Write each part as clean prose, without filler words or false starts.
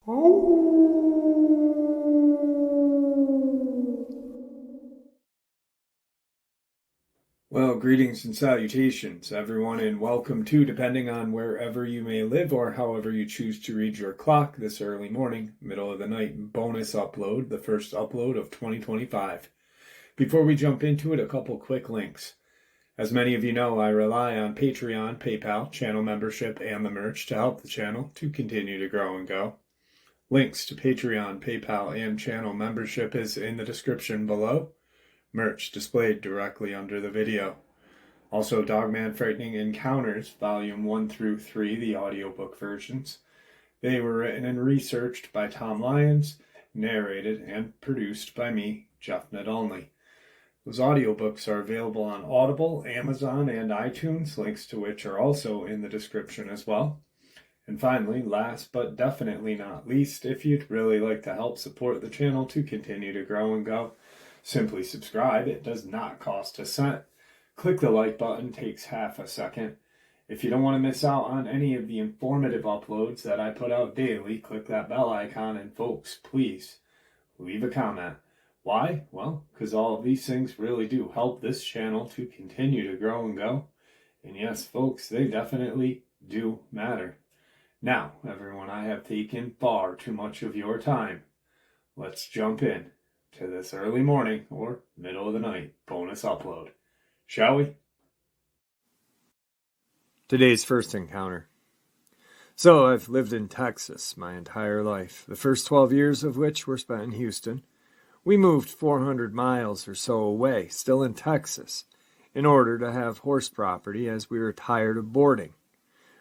Well, greetings and salutations, everyone, and welcome to, depending on wherever you may live or however you choose to read your clock, this early morning, middle of the night bonus upload, the first upload of 2025. Before we jump into it, a couple quick links. As many of you know, I rely on Patreon, PayPal, channel membership, and the merch to help the channel to continue to grow and go. Links to Patreon, PayPal, and channel membership is in the description below. Merch displayed directly under the video. Also, Dogman Frightening Encounters, Volume 1 through 3, the audiobook versions. They were written and researched by Tom Lyons, narrated and produced by me, Jeff Nadolny. Those audiobooks are available on Audible, Amazon, and iTunes, links to which are also in the description as well. And finally, last but definitely not least, if you'd really like to help support the channel to continue to grow and go, simply subscribe. It does not cost a cent. Click the like button, takes half a second. If you don't want to miss out on any of the informative uploads that I put out daily, click that bell icon, and folks, please leave a comment. Why? Well, because all of these things really do help this channel to continue to grow and go. And yes, folks, they definitely do matter. Now, everyone, I have taken far too much of your time. Let's jump in to this early morning or middle of the night bonus upload, shall we? Today's first encounter. So I've lived in Texas my entire life, the first 12 years of which were spent in Houston. We moved 400 miles or so away, still in Texas, in order to have horse property as we were tired of boarding.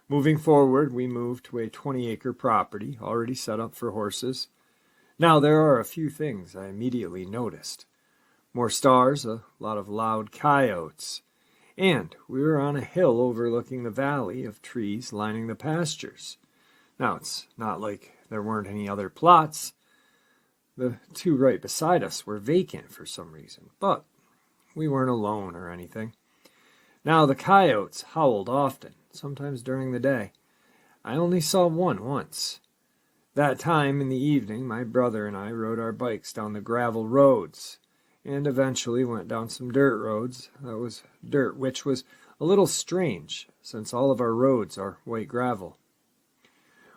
Moving forward, we moved to a 20-acre property already set up for horses. Now, there are a few things I immediately noticed. More stars, a lot of loud coyotes, and we were on a hill overlooking the valley of trees lining the pastures. Now, it's not like there weren't any other plots. The two right beside us were vacant for some reason, but we weren't alone or anything. Now, the coyotes howled often, sometimes during the day. I only saw one once. That time in the evening, my brother and I rode our bikes down the gravel roads and eventually went down some dirt roads. That was dirt, which was a little strange since all of our roads are white gravel.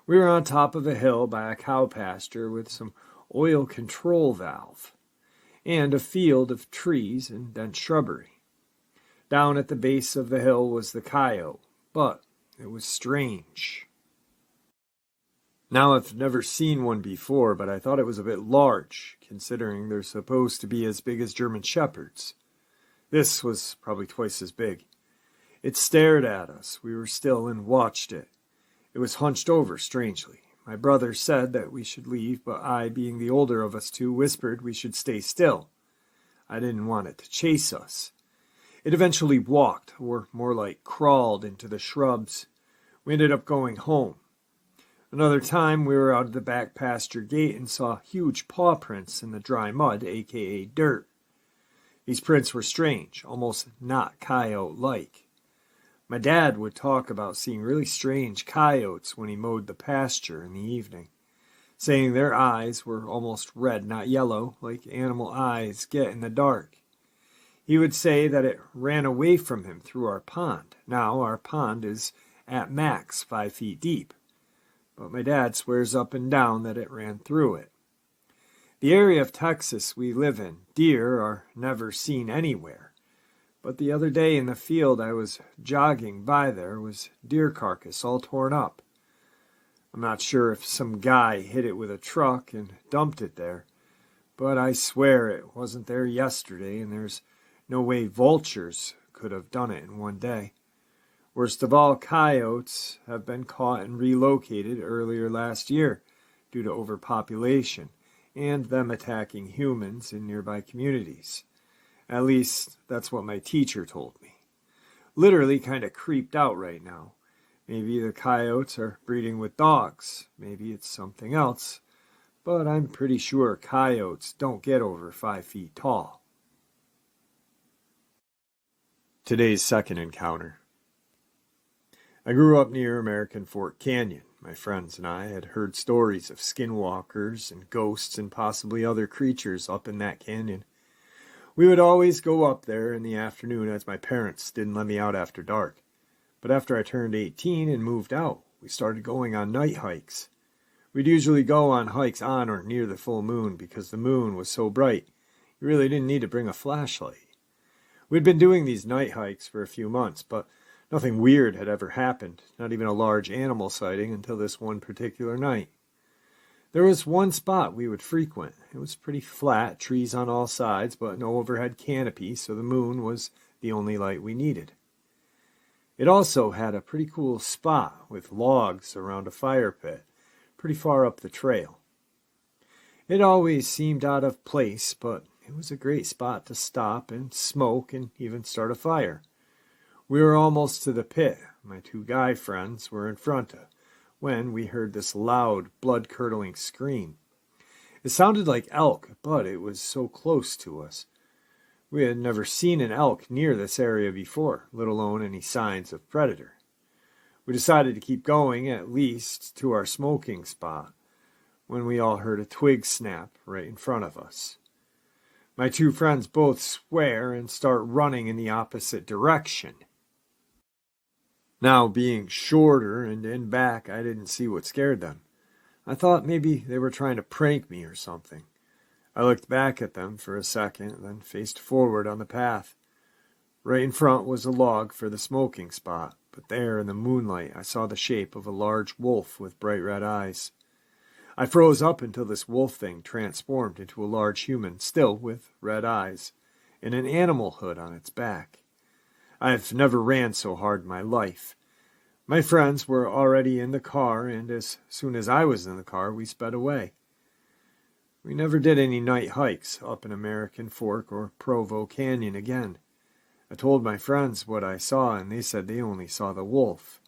We were on top of a hill by a cow pasture with some oil control valve and a field of trees and dense shrubbery. Down at the base of the hill was the coyote, but it was strange. Now, I've never seen one before, but I thought it was a bit large, considering they're supposed to be as big as German shepherds. This was probably twice as big. It stared at us. We were still and watched it. It was hunched over strangely. My brother said that we should leave, but I, being the older of us two, whispered we should stay still. I didn't want it to chase us. It eventually walked, or more like crawled, into the shrubs. We ended up going home. Another time, we were out at the back pasture gate and saw huge paw prints in the dry mud, aka dirt. These prints were strange, almost not coyote-like. My dad would talk about seeing really strange coyotes when he mowed the pasture in the evening, saying their eyes were almost red, not yellow, like animal eyes get in the dark. He would say that it ran away from him through our pond. Now, our pond is at max 5 feet deep. But my dad swears up and down that it ran through it. The area of Texas we live in, deer are never seen anywhere. But the other day in the field I was jogging by there was deer carcass all torn up. I'm not sure if some guy hit it with a truck and dumped it there, but I swear it wasn't there yesterday, and there's no way vultures could have done it in one day. Worst of all, coyotes have been caught and relocated earlier last year due to overpopulation and them attacking humans in nearby communities. At least, that's what my teacher told me. Literally kind of creeped out right now. Maybe the coyotes are breeding with dogs. Maybe it's something else. But I'm pretty sure coyotes don't get over 5 feet tall. Today's second encounter. I grew up near American Fork Canyon. My friends and I had heard stories of skinwalkers and ghosts and possibly other creatures up in that canyon. We would always go up there in the afternoon as my parents didn't let me out after dark. But after I turned 18 and moved out, we started going on night hikes. We'd usually go on hikes on or near the full moon because the moon was so bright, you really didn't need to bring a flashlight. We'd been doing these night hikes for a few months, but nothing weird had ever happened, not even a large animal sighting until this one particular night. There was one spot we would frequent. It was pretty flat, trees on all sides, but no overhead canopy, so the moon was the only light we needed. It also had a pretty cool spot with logs around a fire pit, pretty far up the trail. It always seemed out of place, but it was a great spot to stop and smoke and even start a fire. We were almost to the pit. My two guy friends were in front of when we heard this loud, blood-curdling scream. It sounded like elk, but it was so close to us. We had never seen an elk near this area before, let alone any signs of predator. We decided to keep going at least to our smoking spot when we all heard a twig snap right in front of us. My two friends both swear and start running in the opposite direction. Now, being shorter and in back, I didn't see what scared them. I thought maybe they were trying to prank me or something. I looked back at them for a second, then faced forward on the path. Right in front was a log for the smoking spot, but there in the moonlight I saw the shape of a large wolf with bright red eyes. I froze up until this wolf thing transformed into a large human, still with red eyes, and an animal hood on its back. I've never ran so hard in my life. My friends were already in the car, and as soon as I was in the car, we sped away. We never did any night hikes up in American Fork or Provo Canyon again. I told my friends what I saw, and they said they only saw the wolf.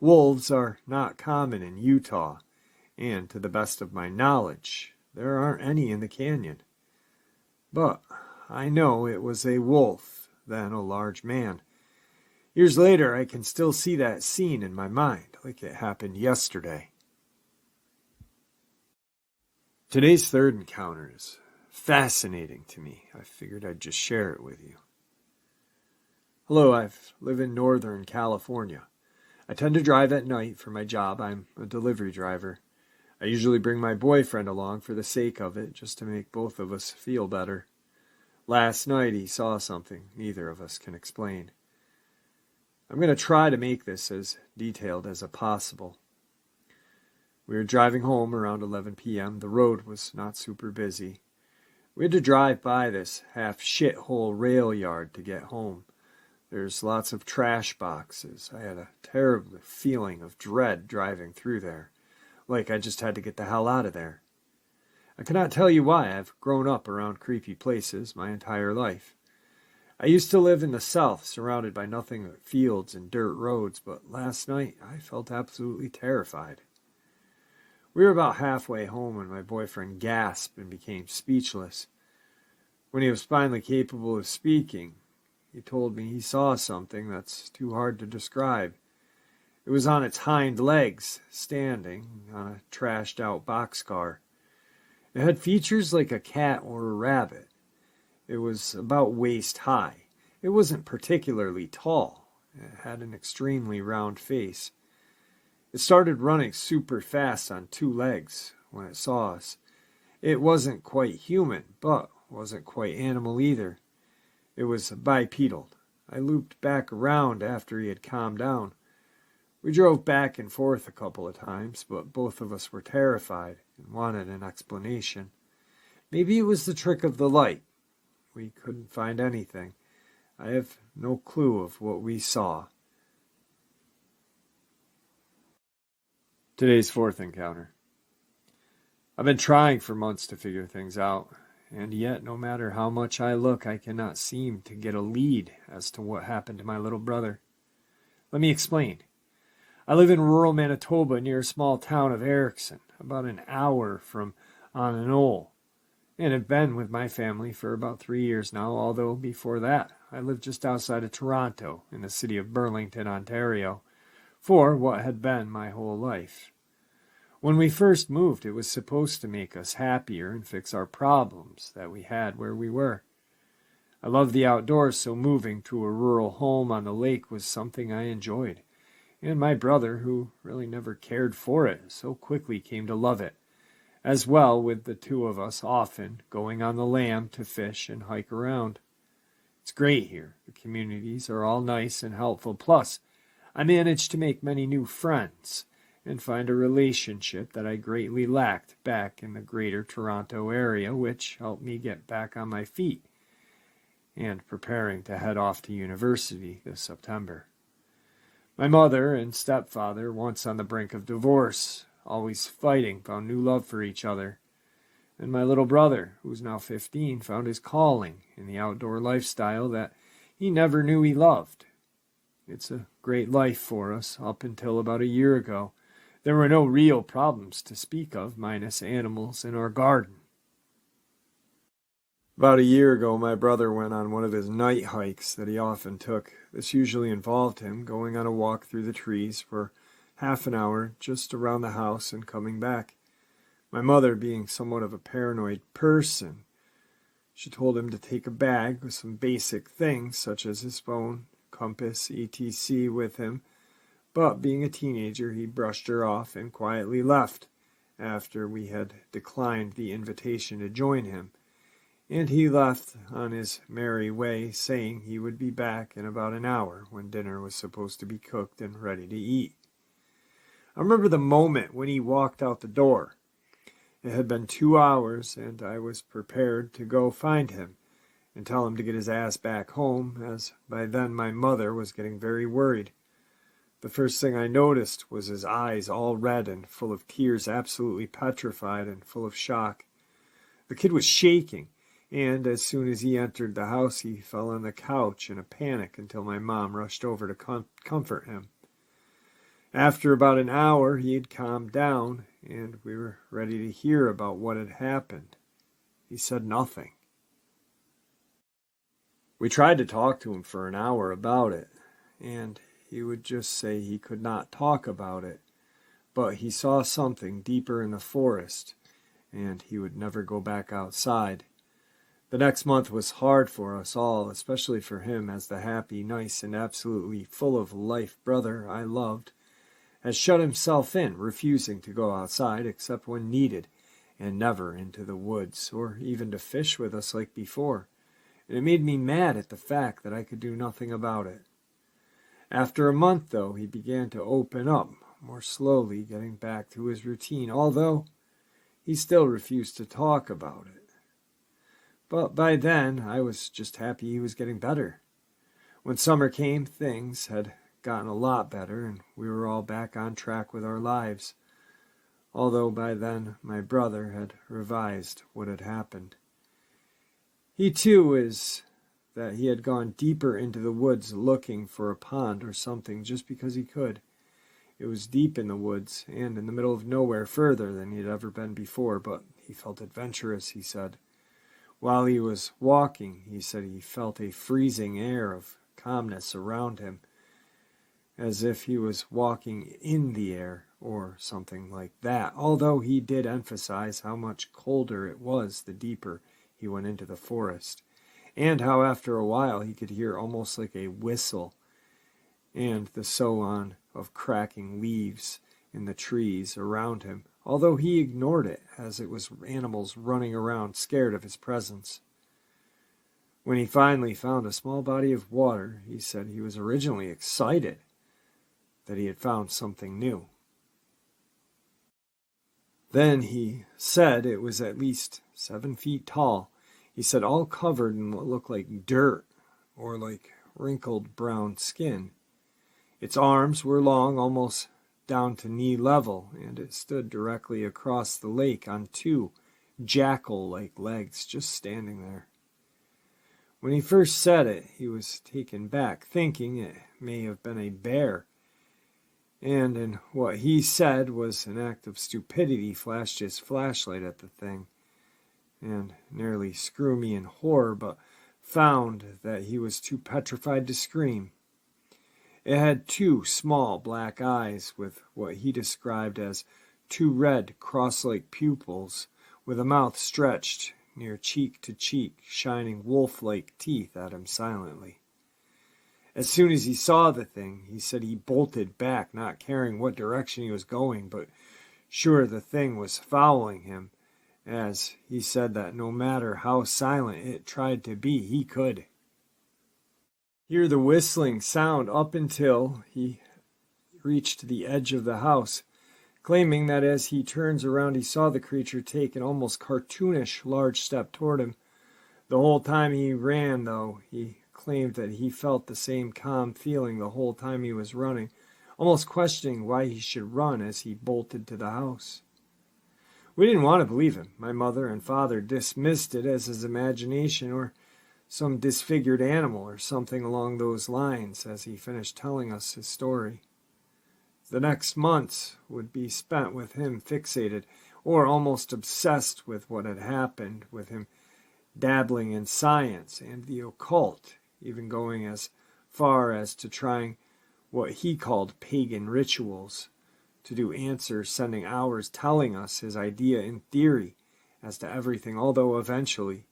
Wolves are not common in Utah, and to the best of my knowledge, there aren't any in the canyon. But I know it was a wolf, then a large man. Years later, I can still see that scene in my mind, like it happened yesterday. Today's third encounter is fascinating to me. I figured I'd just share it with you. Hello, I live in Northern California. I tend to drive at night for my job. I'm a delivery driver. I usually bring my boyfriend along for the sake of it, just to make both of us feel better. Last night he saw something neither of us can explain. I'm going to try to make this as detailed as possible. We were driving home around 11 p.m. The road was not super busy. We had to drive by this half-shithole rail yard to get home. There's lots of trash boxes. I had a terrible feeling of dread driving through there, like I just had to get the hell out of there. I cannot tell you why. I've grown up around creepy places my entire life. I used to live in the South, surrounded by nothing but fields and dirt roads, but last night I felt absolutely terrified. We were about halfway home when my boyfriend gasped and became speechless. When he was finally capable of speaking, he told me he saw something that's too hard to describe. It was on its hind legs, standing on a trashed-out boxcar. It had features like a cat or a rabbit. It was about waist high. It wasn't particularly tall. It had an extremely round face. It started running super fast on two legs when it saw us. It wasn't quite human, but wasn't quite animal either. It was bipedal. I looped back around after he had calmed down. We drove back and forth a couple of times, but both of us were terrified and wanted an explanation. Maybe it was the trick of the light. We couldn't find anything. I have no clue of what we saw. Today's fourth encounter. I've been trying for months to figure things out, and yet no matter how much I look, I cannot seem to get a lead as to what happened to my little brother. Let me explain. I live in rural Manitoba near a small town of Erickson, about an hour from on a knoll, and have been with my family for about 3 years now, although before that I lived just outside of Toronto in the city of Burlington, Ontario, for what had been my whole life. When we first moved, it was supposed to make us happier and fix our problems that we had where we were. I loved the outdoors, so moving to a rural home on the lake was something I enjoyed. And my brother, who really never cared for it, so quickly came to love it, as well, with the two of us often going on the lam to fish and hike around. It's great here. The communities are all nice and helpful. Plus, I managed to make many new friends and find a relationship that I greatly lacked back in the greater Toronto area, which helped me get back on my feet and preparing to head off to university this September. My mother and stepfather, once on the brink of divorce, always fighting, found new love for each other. And my little brother, who's now 15, found his calling in the outdoor lifestyle that he never knew he loved. It's a great life for us up until about a year ago. There were no real problems to speak of, minus animals in our garden. About a year ago, my brother went on one of his night hikes that he often took. This usually involved him going on a walk through the trees for half an hour just around the house and coming back. My mother, being somewhat of a paranoid person, she told him to take a bag with some basic things such as his phone, compass, etc. with him. But being a teenager, he brushed her off and quietly left after we had declined the invitation to join him. And he left on his merry way, saying he would be back in about an hour when dinner was supposed to be cooked and ready to eat. I remember the moment when he walked out the door. It had been 2 hours, and I was prepared to go find him and tell him to get his ass back home, as by then my mother was getting very worried. The first thing I noticed was his eyes all red and full of tears, absolutely petrified and full of shock. The kid was shaking, and as soon as he entered the house, he fell on the couch in a panic until my mom rushed over to comfort him. After about an hour, he had calmed down, and we were ready to hear about what had happened. He said nothing. We tried to talk to him for an hour about it, and he would just say he could not talk about it, but he saw something deeper in the forest, and he would never go back outside. The next month was hard for us all, especially for him, as the happy, nice, and absolutely full of life brother I loved had shut himself in, refusing to go outside except when needed, and never into the woods, or even to fish with us like before. And it made me mad at the fact that I could do nothing about it. After a month, though, he began to open up, more slowly getting back to his routine, although he still refused to talk about it. But by then, I was just happy he was getting better. When summer came, things had gotten a lot better, and we were all back on track with our lives, although by then my brother had revised what had happened. He too is that he had gone deeper into the woods looking for a pond or something just because he could. It was deep in the woods and in the middle of nowhere, further than he had ever been before, but he felt adventurous, he said. While he was walking, he said he felt a freezing air of calmness around him, as if he was walking in the air or something like that, although he did emphasize how much colder it was the deeper he went into the forest, and how after a while he could hear almost like a whistle and the so-on of cracking leaves in the trees around him, although he ignored it as it was animals running around scared of his presence. When he finally found a small body of water, he said he was originally excited that he had found something new. Then he said it was at least 7 feet tall. He said all covered in what looked like dirt or like wrinkled brown skin. Its arms were long, almost down to knee level, and it stood directly across the lake on 2 jackal-like legs, just standing there. When he first said it, he was taken back, thinking it may have been a bear, and in what he said was an act of stupidity, flashed his flashlight at the thing, and nearly screw me in horror, but found that he was too petrified to scream. It had 2 small black eyes with what he described as two red, cross-like pupils, with a mouth stretched near cheek to cheek, shining wolf-like teeth at him silently. As soon as he saw the thing, he said he bolted back, not caring what direction he was going, but sure the thing was following him, as he said that no matter how silent it tried to be, he could hear the whistling sound up until he reached the edge of the house, claiming that as he turns around he saw the creature take an almost cartoonish large step toward him. The whole time he ran, though, he claimed that he felt the same calm feeling the whole time he was running, almost questioning why he should run as he bolted to the house. We didn't want to believe him. My mother and father dismissed it as his imagination or some disfigured animal or something along those lines as he finished telling us his story. The next months would be spent with him fixated or almost obsessed with what had happened, with him dabbling in science and the occult, even going as far as to trying what he called pagan rituals, to do answers, sending hours telling us his idea in theory as to everything, although eventually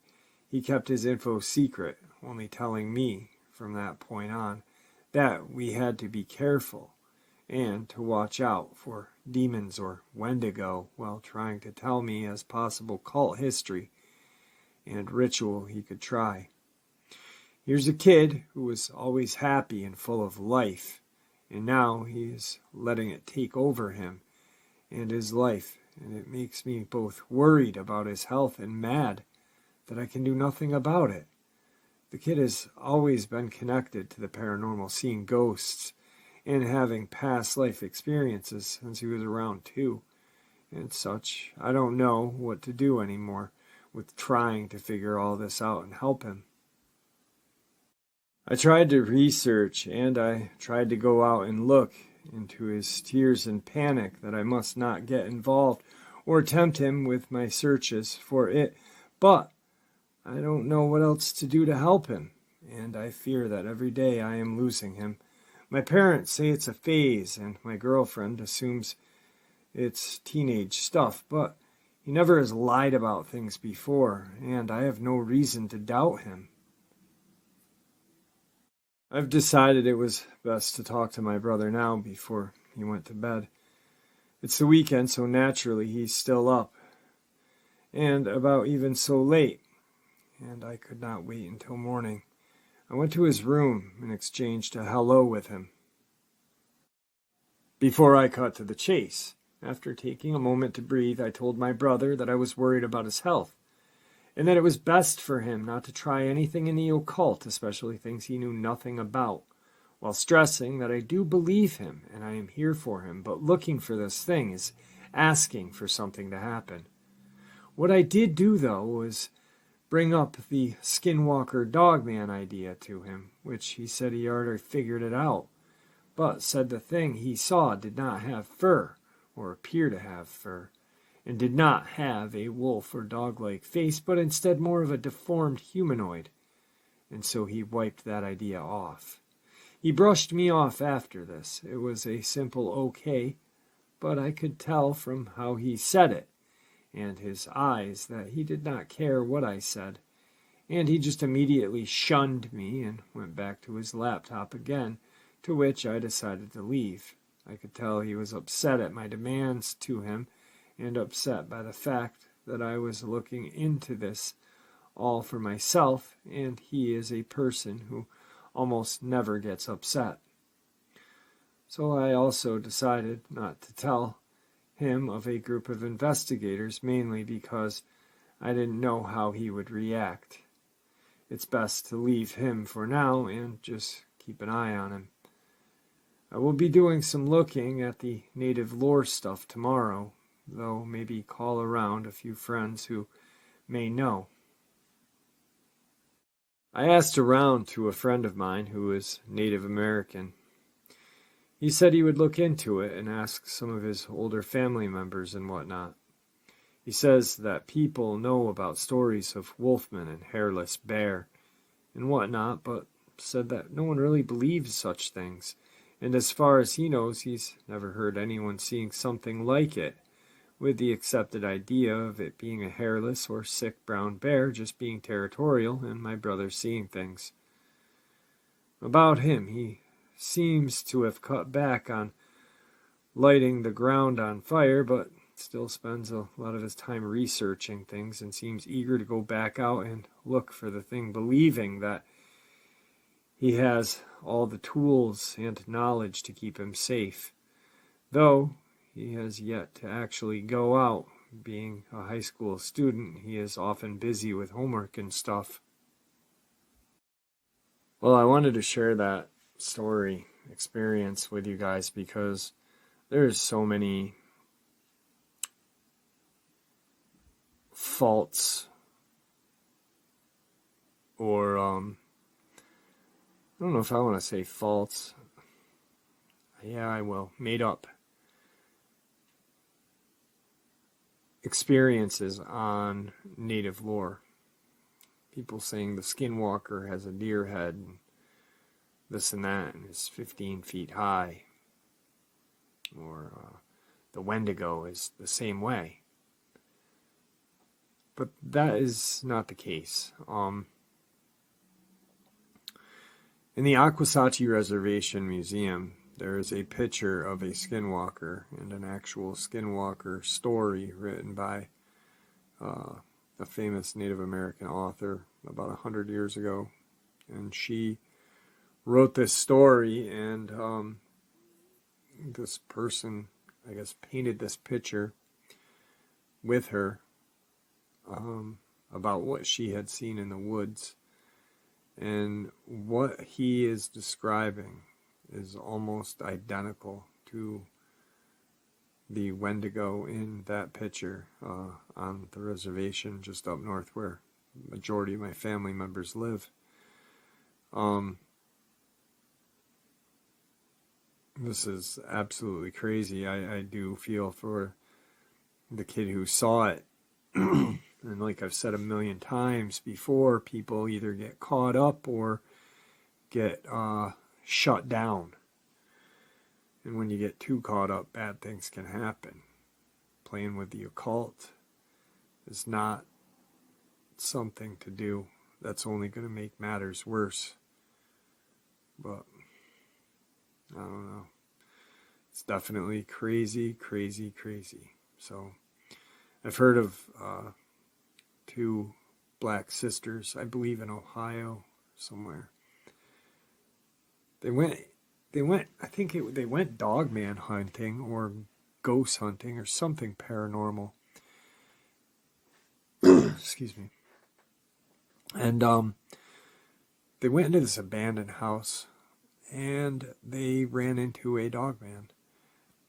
he kept his info secret, only telling me from that point on that we had to be careful and to watch out for demons or Wendigo while trying to tell me as possible cult history and ritual he could try. Here's a kid who was always happy and full of life, and now he is letting it take over him and his life, and it makes me both worried about his health and mad that I can do nothing about it. The kid has always been connected to the paranormal, seeing ghosts and having past life experiences since he was around 2 and such. I don't know what to do anymore with trying to figure all this out and help him. I tried to research, and I tried to go out and look into his tears and panic that I must not get involved or tempt him with my searches for it, but I don't know what else to do to help him, and I fear that every day I am losing him. My parents say it's a phase, and my girlfriend assumes it's teenage stuff, but he never has lied about things before, and I have no reason to doubt him. I've decided it was best to talk to my brother now before he went to bed. It's the weekend, so naturally he's still up, and about even so late, and I could not wait until morning. I went to his room and exchanged a hello with him. Before I cut to the chase, after taking a moment to breathe, I told my brother that I was worried about his health, and that it was best for him not to try anything in the occult, especially things he knew nothing about, while stressing that I do believe him and I am here for him, but looking for this thing is asking for something to happen. What I did do, though, was bring up the Skinwalker Dogman idea to him, which he said he already figured it out, but said the thing he saw did not have fur, or appear to have fur, and did not have a wolf or dog-like face, but instead more of a deformed humanoid, and so he wiped that idea off. He brushed me off after this. It was a simple okay, but I could tell from how he said it, and his eyes, that he did not care what I said, and he just immediately shunned me and went back to his laptop again, to which I decided to leave. I could tell he was upset at my demands to him, and upset by the fact that I was looking into this all for myself, and he is a person who almost never gets upset. So I also decided not to tell him of a group of investigators, mainly because I didn't know how he would react. It's best to leave him for now and just keep an eye on him. I will be doing some looking at the native lore stuff tomorrow, though maybe call around a few friends who may know. I asked around to a friend of mine who is Native American. He said he would look into it and ask some of his older family members and whatnot. He says that people know about stories of Wolfman and Hairless Bear and whatnot, but said that no one really believes such things, and as far as he knows, he's never heard anyone seeing something like it, with the accepted idea of it being a hairless or sick brown bear just being territorial and my brother seeing things. About him, he seems to have cut back on lighting the ground on fire, but still spends a lot of his time researching things and seems eager to go back out and look for the thing, believing that he has all the tools and knowledge to keep him safe, though he has yet to actually go out. Being a high school student, he is often busy with homework and stuff. Well, I wanted to share that story experience with you guys because there's so many faults or I don't know if I want to say faults. Yeah, I will. Made up experiences on native lore. People saying the skinwalker has a deer head and this and that and is 15 feet high. Or the Wendigo is the same way. But that is not the case. In the Akwesasne Reservation Museum, there is a picture of a skinwalker and an actual skinwalker story written by a famous Native American author about 100 years ago. And she wrote this story, and this person, I guess, painted this picture with her about what she had seen in the woods. And what he is describing is almost identical to the Wendigo in that picture on the reservation just up north where the majority of my family members live. This is absolutely crazy. I do feel for the kid who saw it. And like I've said a million times before, people either get caught up or get shut down. And when you get too caught up, bad things can happen. Playing with the occult is not something to do. That's only going to make matters worse. But I don't know. It's definitely crazy, crazy, crazy. So I've heard of two black sisters, I believe in Ohio somewhere. They went Dogman hunting or ghost hunting or something paranormal. Excuse me. And they went into this abandoned house and they ran into a Dogman.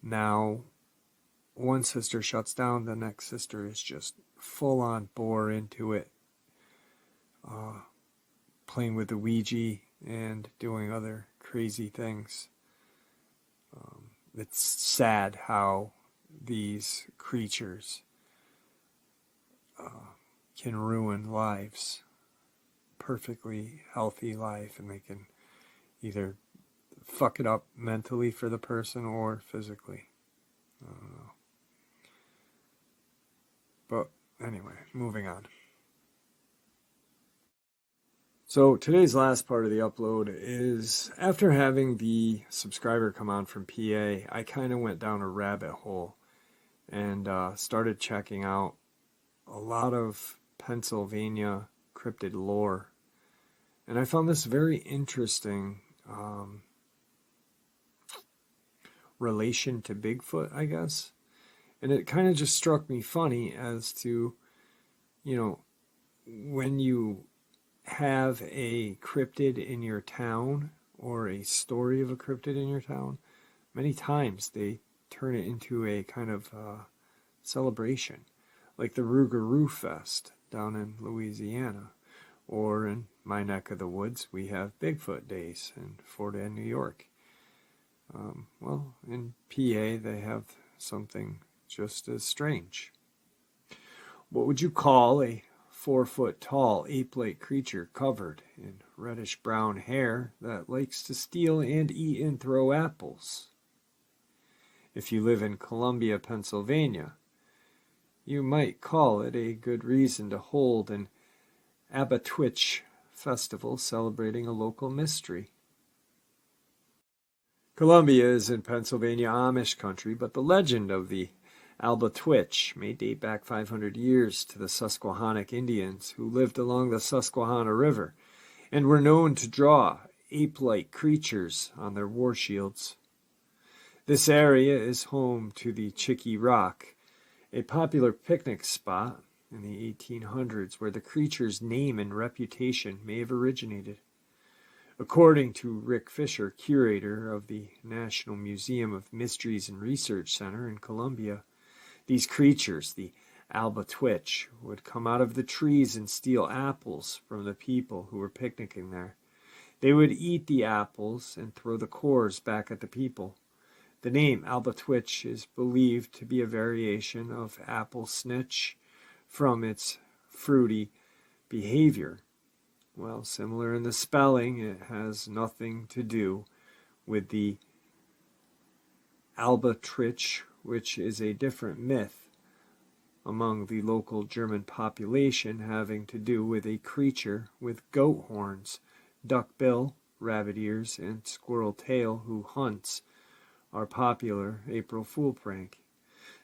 Now, one sister shuts down, the next sister is just full on bore into it, playing with the Ouija and doing other crazy things. It's sad how these creatures can ruin lives, perfectly healthy life, and they can either fuck it up mentally for the person or physically. I don't know. But anyway, moving on. So today's last part of the upload is after having the subscriber come on from PA, I kind of went down a rabbit hole and started checking out a lot of Pennsylvania cryptid lore. And I found this very interesting relation to Bigfoot, I guess. And it kind of just struck me funny as to, when you have a cryptid in your town or a story of a cryptid in your town, many times they turn it into a kind of celebration, like the Rougarou Fest down in Louisiana, or in my neck of the woods, we have Bigfoot Days in Florida and New York. Well, in PA, they have something just as strange. What would you call a 4-foot-tall ape-like creature covered in reddish-brown hair that likes to steal and eat and throw apples? If you live in Columbia, Pennsylvania, you might call it a good reason to hold an albatwitch festival celebrating a local mystery. Columbia is in Pennsylvania Amish country, but the legend of the albatwitch may date back 500 years to the Susquehannock Indians who lived along the Susquehanna River and were known to draw ape-like creatures on their war shields. This area is home to the Chicky Rock, a popular picnic spot in the 1800s where the creature's name and reputation may have originated. According to Rick Fisher, curator of the National Museum of Mysteries and Research Center in Columbia, these creatures, the albatwitch, would come out of the trees and steal apples from the people who were picnicking there. They would eat the apples and throw the cores back at the people. The name albatwitch is believed to be a variation of apple snitch from its fruity behavior. Well, similar in the spelling, it has nothing to do with the albatwitch, which is a different myth among the local German population having to do with a creature with goat horns, duck bill, rabbit ears, and squirrel tail who hunts our popular April Fool prank.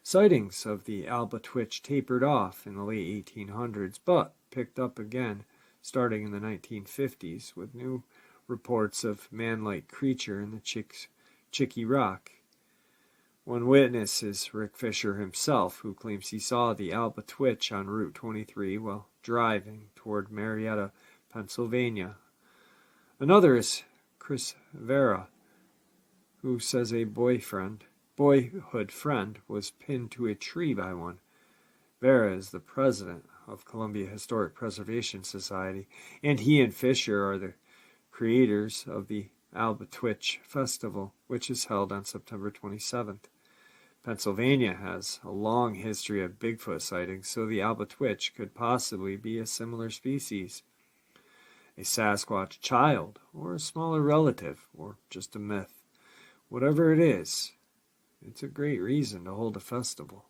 Sightings of the albatwitch tapered off in the late 1800s, but picked up again starting in the 1950s with new reports of man-like creature in the Chicky Rock. One witness is Rick Fisher himself, who claims he saw the albatwitch on Route 23 while driving toward Marietta, Pennsylvania. Another is Chris Vera, who says a boyhood friend was pinned to a tree by one. Vera is the president of Columbia Historic Preservation Society, and he and Fisher are the creators of the Albatwitch Festival, which is held on September 27th. Pennsylvania has a long history of Bigfoot sightings, so the albatwitch could possibly be a similar species, a Sasquatch child, or a smaller relative, or just a myth. Whatever it is, it's a great reason to hold a festival.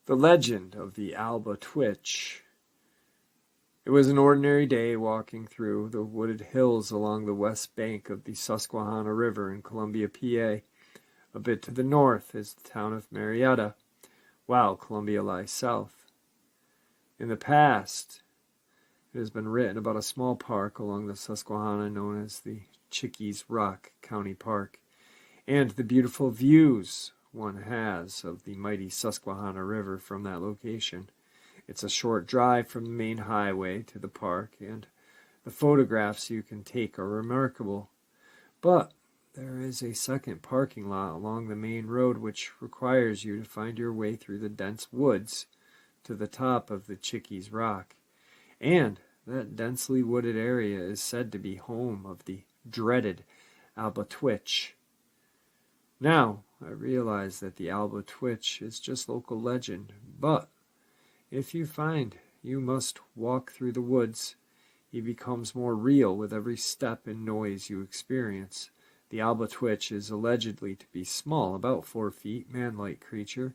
The legend of the albatwitch. It was an ordinary day walking through the wooded hills along the west bank of the Susquehanna River in Columbia, PA. A bit to the north is the town of Marietta, while Columbia lies south. In the past, it has been written about a small park along the Susquehanna known as the Chickies Rock County Park, and the beautiful views one has of the mighty Susquehanna River from that location. It's a short drive from the main highway to the park, and the photographs you can take are remarkable. But there is a second parking lot along the main road which requires you to find your way through the dense woods to the top of the Chickies Rock. And that densely wooded area is said to be home of the dreaded albatwitch. Now, I realize that the albatwitch is just local legend, but if you find you must walk through the woods, he becomes more real with every step and noise you experience. The albatwitch is allegedly to be small, about 4 feet, man-like creature,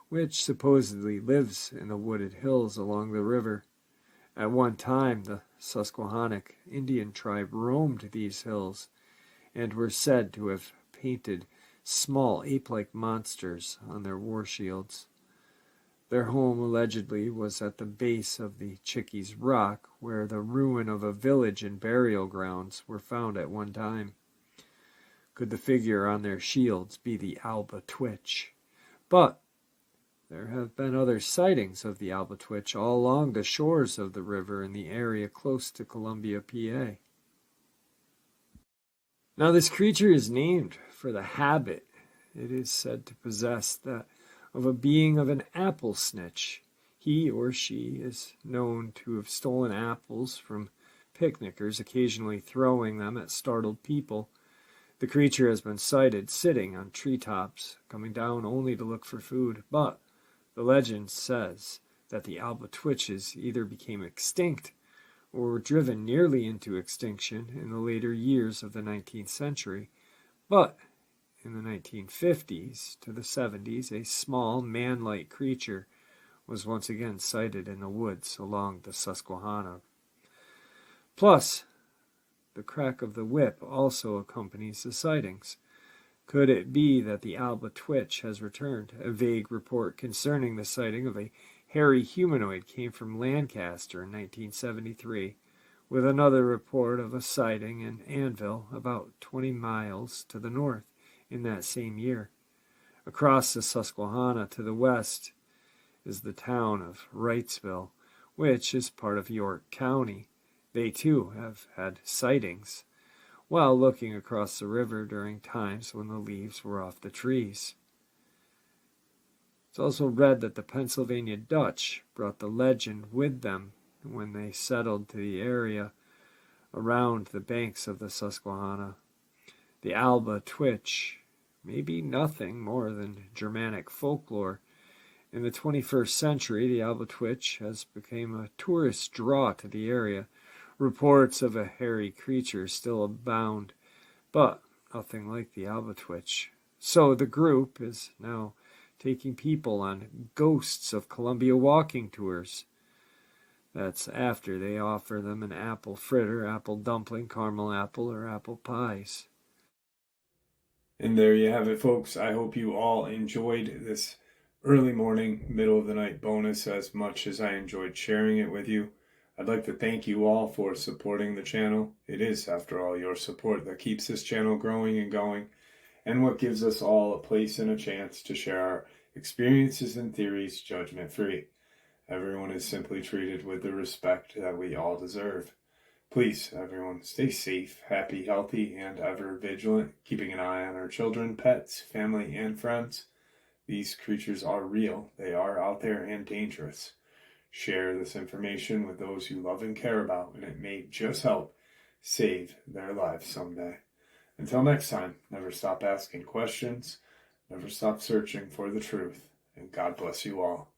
which supposedly lives in the wooded hills along the river. At one time, the Susquehannock Indian tribe roamed these hills and were said to have painted small ape-like monsters on their war shields. Their home allegedly was at the base of the Chickies Rock, where the ruin of a village and burial grounds were found at one time. Could the figure on their shields be the albatwitch? But there have been other sightings of the albatwitch all along the shores of the river in the area close to Columbia, PA. Now this creature is named for the habit it is said to possess, that of a being of an apple snitch. He or she is known to have stolen apples from picnickers, occasionally throwing them at startled people. The creature has been sighted sitting on treetops, coming down only to look for food, but the legend says that the albatwitches either became extinct or were driven nearly into extinction in the later years of the 19th century. But in the 1950s to the 70s, a small man-like creature was once again sighted in the woods along the Susquehanna. Plus, the crack of the whip also accompanies the sightings. Could it be that the albatwitch has returned? A vague report concerning the sighting of a hairy humanoid came from Lancaster in 1973, with another report of a sighting in Annville, about 20 miles to the north, in that same year. Across the Susquehanna to the west is the town of Wrightsville, which is part of York County. They too have had sightings while looking across the river during times when the leaves were off the trees. It's also read that the Pennsylvania Dutch brought the legend with them when they settled to the area around the banks of the Susquehanna. The albatwitch may be nothing more than Germanic folklore. In the 21st century, the albatwitch has become a tourist draw to the area. Reports of a hairy creature still abound, but nothing like the albatwitch. So the group is now taking people on Ghosts of Columbia walking tours. That's after they offer them an apple fritter, apple dumpling, caramel apple, or apple pies. And there you have it, folks. I hope you all enjoyed this early morning, middle of the night bonus as much as I enjoyed sharing it with you. I'd like to thank you all for supporting the channel. It is, after all, your support that keeps this channel growing and going, and what gives us all a place and a chance to share our experiences and theories judgment-free. Everyone is simply treated with the respect that we all deserve. Please, everyone, stay safe, happy, healthy, and ever vigilant, keeping an eye on our children, pets, family, and friends. These creatures are real. They are out there and dangerous. Share this information with those you love and care about, and it may just help save their lives someday. Until next time, never stop asking questions, never stop searching for the truth, and God bless you all.